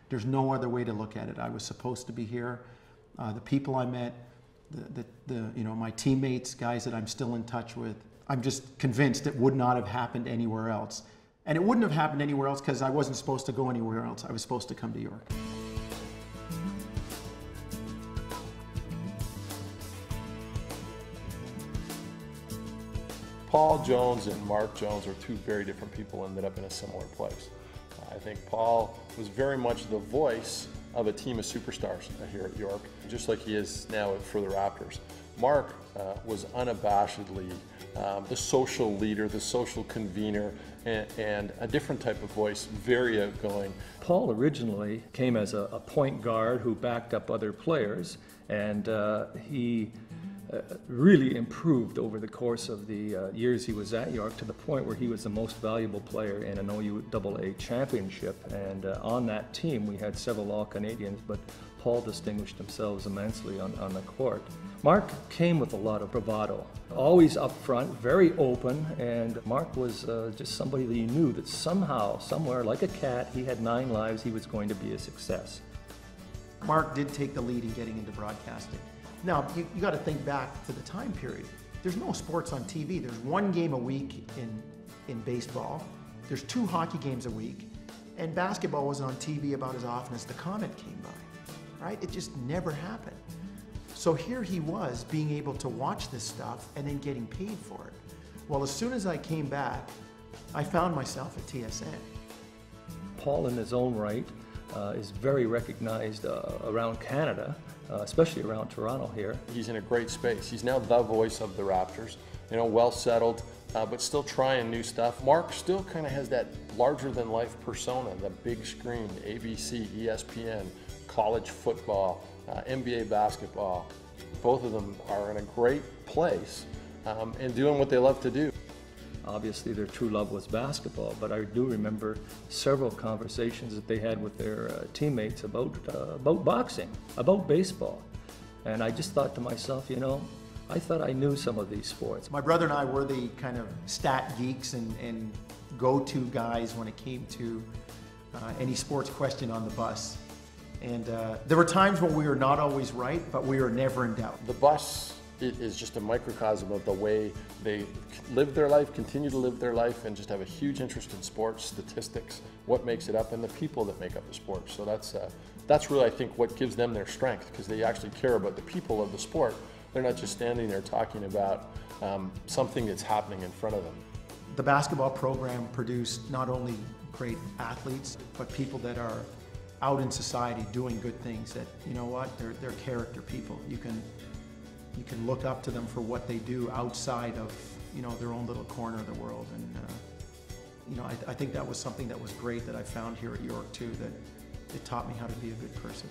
There's no other way to look at it. I was supposed to be here. The people I met, my teammates, guys that I'm still in touch with, I'm just convinced it would not have happened anywhere else. And it wouldn't have happened anywhere else because I wasn't supposed to go anywhere else. I was supposed to come to York. Paul Jones and Mark Jones are two very different people, ended up in a similar place. I think Paul was very much the voice of a team of superstars here at York, just like he is now for the Raptors. Mark was unabashedly the social leader, the social convener, and a different type of voice, very outgoing. Paul originally came as a point guard who backed up other players, and he really improved over the course of the years he was at York to the point where he was the most valuable player in an OUAA championship. And on that team we had several All-Canadians, but Paul distinguished himself immensely on the court. Mark came with a lot of bravado, always up front, very open, and Mark was just somebody that you knew that somehow, somewhere, like a cat, he had 9 lives, he was going to be a success. Mark did take the lead in getting into broadcasting. Now, you got to think back to the time period. There's no sports on TV. There's 1 game a week in baseball. There's 2 hockey games a week. And basketball was on TV about as often as the comet came by, right? It just never happened. So here he was being able to watch this stuff and then getting paid for it. Well, as soon as I came back, I found myself at TSN. Paul, in his own right, is very recognized around Canada, especially around Toronto here. He's in a great space. He's now the voice of the Raptors, well settled, but still trying new stuff. Mark still kind of has that larger-than-life persona, the big screen, ABC, ESPN, college football, NBA basketball. Both of them are in a great place and doing what they love to do. Obviously their true love was basketball, but I do remember several conversations that they had with their teammates about boxing, about baseball. And I just thought to myself, I thought I knew some of these sports. My brother and I were the kind of stat geeks and go-to guys when it came to any sports question on the bus. And there were times when we were not always right, but we were never in doubt. The bus is just a microcosm of the way they live their life, continue to live their life, and just have a huge interest in sports, statistics, what makes it up, and the people that make up the sport. So that's really, I think, what gives them their strength, because they actually care about the people of the sport. They're not just standing there talking about something that's happening in front of them. The basketball program produced not only great athletes, but people that are out in society doing good things that, they're character people. You can look up to them for what they do outside of, their own little corner of the world. And, I think that was something that was great that I found here at York too, that it taught me how to be a good person.